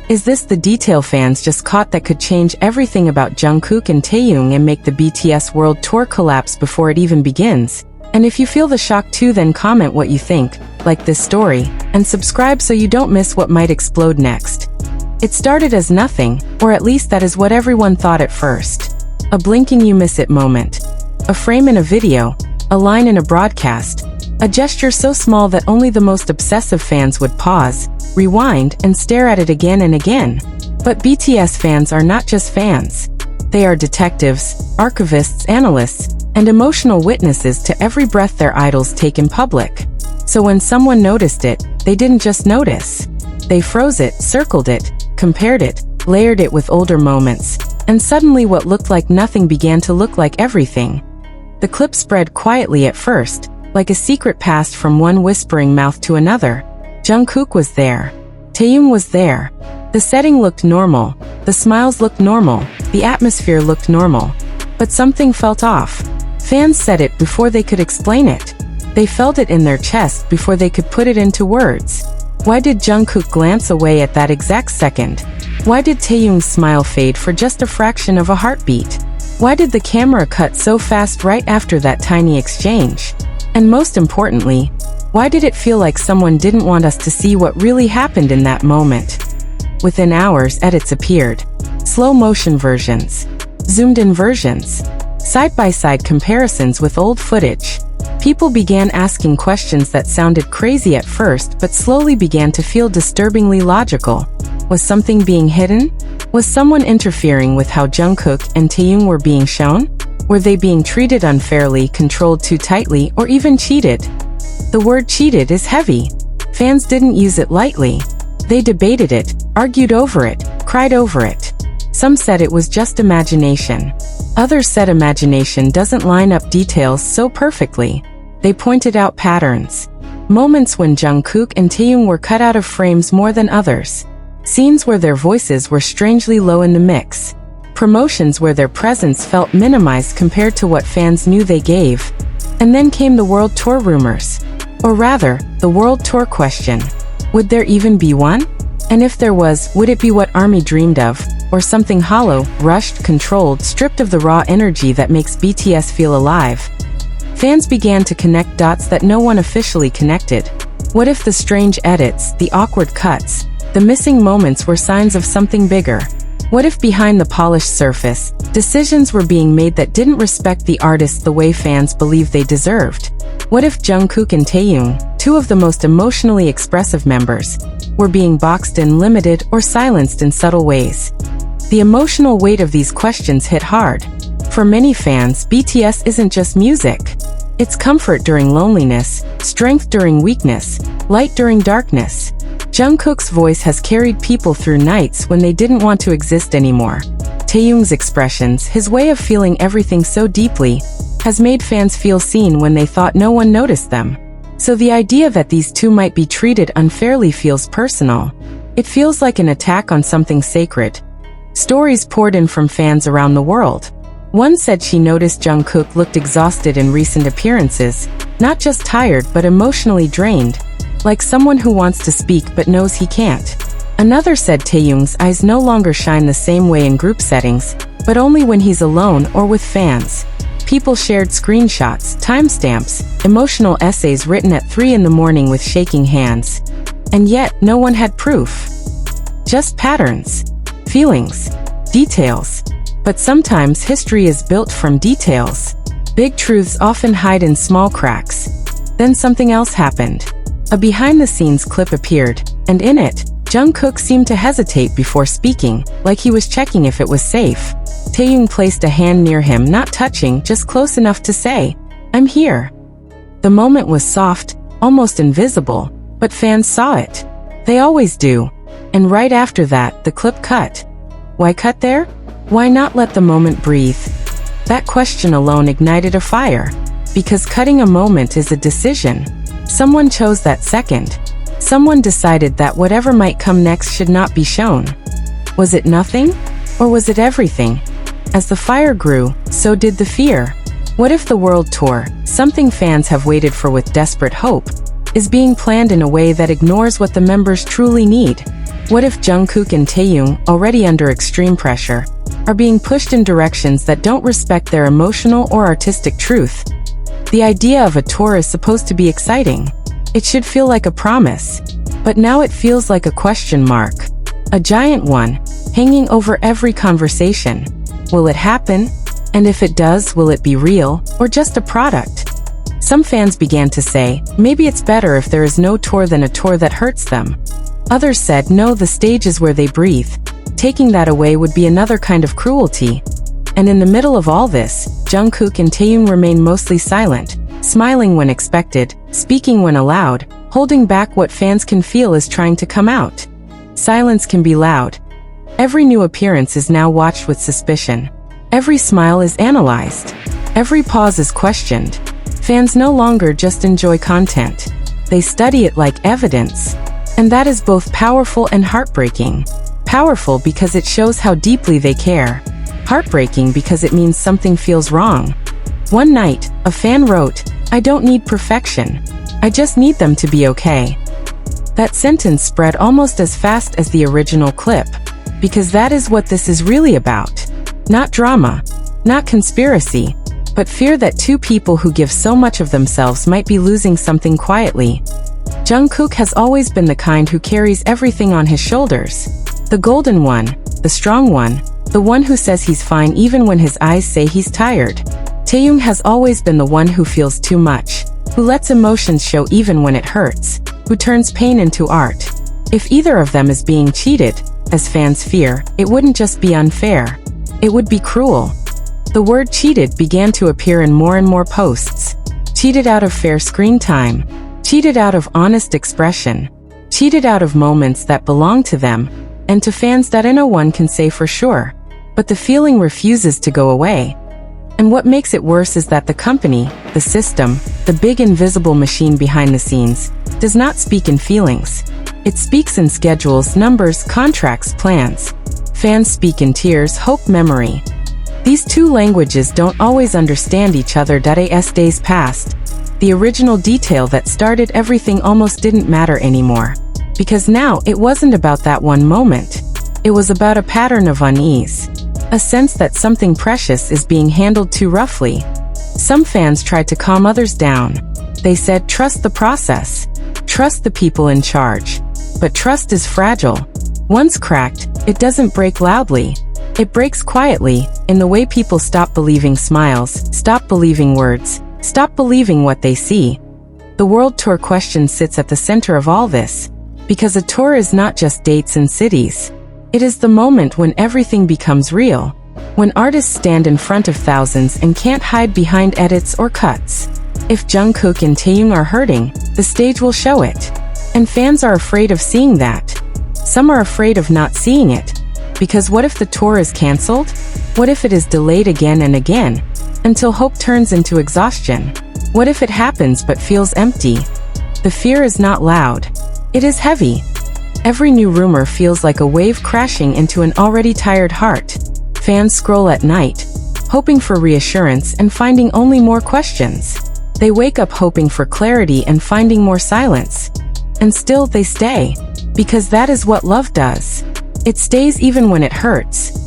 Is this the detail fans just caught that could change everything about Jungkook and Taehyung and make the BTS World Tour collapse before it even begins? And if you feel the shock too, then comment what you think, like this story, and subscribe so you don't miss what might explode next. It started as nothing, or at least that is what everyone thought at first. A blinking you miss it moment. A frame in a video, a line in a broadcast, a gesture so small that only the most obsessive fans would pause, rewind, and stare at it again and again. But BTS fans are not just fans. They are detectives, archivists, analysts, and emotional witnesses to every breath their idols take in public. So when someone noticed it, they didn't just notice. They froze it, circled it, compared it, layered it with older moments, and suddenly what looked like nothing began to look like everything. The clip spread quietly at first, like a secret passed from one whispering mouth to another. Jungkook was there. Taehyung was there. The setting looked normal. The smiles looked normal. The atmosphere looked normal. But something felt off. Fans said it before they could explain it. They felt it in their chest before they could put it into words. Why did Jungkook glance away at that exact second? Why did Taehyung's smile fade for just a fraction of a heartbeat? Why did the camera cut so fast right after that tiny exchange? And most importantly, why did it feel like someone didn't want us to see what really happened in that moment? Within hours, edits appeared. Slow motion versions. Zoomed in versions. Side-by-side comparisons with old footage. People began asking questions that sounded crazy at first but slowly began to feel disturbingly logical. Was something being hidden? Was someone interfering with how Jungkook and Taehyung were being shown? Were they being treated unfairly, controlled too tightly, or even cheated? The word cheated is heavy. Fans didn't use it lightly. They debated it, argued over it, cried over it. Some said it was just imagination. Others said imagination doesn't line up details so perfectly. They pointed out patterns. Moments when Jungkook and Taehyung were cut out of frames more than others. Scenes where their voices were strangely low in the mix. Promotions where their presence felt minimized compared to what fans knew they gave. And then came the World Tour rumors. Or rather, the World Tour question. Would there even be one? And if there was, would it be what ARMY dreamed of? Or something hollow, rushed, controlled, stripped of the raw energy that makes BTS feel alive? Fans began to connect dots that no one officially connected. What if the strange edits, the awkward cuts, the missing moments were signs of something bigger? What if behind the polished surface, decisions were being made that didn't respect the artists the way fans believed they deserved? What if Jungkook and Taehyung, two of the most emotionally expressive members, were being boxed in, limited, or silenced in subtle ways? The emotional weight of these questions hit hard. For many fans, BTS isn't just music. It's comfort during loneliness, strength during weakness, light during darkness. Jungkook's voice has carried people through nights when they didn't want to exist anymore. Taehyung's expressions, his way of feeling everything so deeply, has made fans feel seen when they thought no one noticed them. So the idea that these two might be treated unfairly feels personal. It feels like an attack on something sacred. Stories poured in from fans around the world. One said she noticed Jungkook looked exhausted in recent appearances, not just tired but emotionally drained, like someone who wants to speak but knows he can't. Another said Taehyung's eyes no longer shine the same way in group settings, but only when he's alone or with fans. People shared screenshots, timestamps, emotional essays written at 3 in the morning with shaking hands. And yet, no one had proof. Just patterns, feelings, details. But sometimes history is built from details. Big truths often hide in small cracks. Then something else happened. A behind-the-scenes clip appeared, and in it, Jungkook seemed to hesitate before speaking, like he was checking if it was safe. Taehyung placed a hand near him, not touching, just close enough to say, "I'm here." The moment was soft, almost invisible, but fans saw it. They always do. And right after that, the clip cut. Why cut there? Why not let the moment breathe? That question alone ignited a fire. Because cutting a moment is a decision. Someone chose that second. Someone decided that whatever might come next should not be shown. Was it nothing? Or was it everything? As the fire grew, so did the fear. What if the world tour, something fans have waited for with desperate hope, is being planned in a way that ignores what the members truly need? What if Jungkook and Taehyung, already under extreme pressure, are being pushed in directions that don't respect their emotional or artistic truth? The idea of a tour is supposed to be exciting. It should feel like a promise. But now it feels like a question mark. A giant one, hanging over every conversation. Will it happen? And if it does, will it be real, or just a product? Some fans began to say, maybe it's better if there is no tour than a tour that hurts them. Others said, no, the stage is where they breathe. Taking that away would be another kind of cruelty. And in the middle of all this, Jungkook and Taehyung remain mostly silent, smiling when expected, speaking when allowed, holding back what fans can feel is trying to come out. Silence can be loud. Every new appearance is now watched with suspicion. Every smile is analyzed. Every pause is questioned. Fans no longer just enjoy content. They study it like evidence. And that is both powerful and heartbreaking. Powerful because it shows how deeply they care. Heartbreaking because it means something feels wrong. One night, a fan wrote, "I don't need perfection. I just need them to be okay." That sentence spread almost as fast as the original clip. Because that is what this is really about. Not drama, not conspiracy, but fear that two people who give so much of themselves might be losing something quietly. Jungkook has always been the kind who carries everything on his shoulders. The golden one, the strong one, the one who says he's fine even when his eyes say he's tired. Taehyung has always been the one who feels too much, who lets emotions show even when it hurts, who turns pain into art. If either of them is being cheated, as fans fear, it wouldn't just be unfair. It would be cruel. The word cheated began to appear in more and more posts. Cheated out of fair screen time. Cheated out of honest expression. Cheated out of moments that belong to them, and to fans that no one can say for sure. But the feeling refuses to go away. And what makes it worse is that the company, the system, the big invisible machine behind the scenes, does not speak in feelings. It speaks in schedules, numbers, contracts, plans. Fans speak in tears, hope, memory. These two languages don't always understand each other. As days passed, the original detail that started everything almost didn't matter anymore. Because now it wasn't about that one moment. It was about a pattern of unease. A sense that something precious is being handled too roughly. Some fans tried to calm others down. They said, trust the process. Trust the people in charge. But trust is fragile. Once cracked, it doesn't break loudly. It breaks quietly, in the way people stop believing smiles, stop believing words, stop believing what they see. The World Tour question sits at the center of all this. Because a tour is not just dates and cities. It is the moment when everything becomes real. When artists stand in front of thousands and can't hide behind edits or cuts. If Jungkook and Taehyung are hurting, the stage will show it. And fans are afraid of seeing that. Some are afraid of not seeing it. Because what if the tour is cancelled? What if it is delayed again and again? Until hope turns into exhaustion. What if it happens but feels empty? The fear is not loud. It is heavy. Every new rumor feels like a wave crashing into an already tired heart. Fans scroll at night, hoping for reassurance and finding only more questions. They wake up hoping for clarity and finding more silence. And still they stay. Because that is what love does. It stays even when it hurts.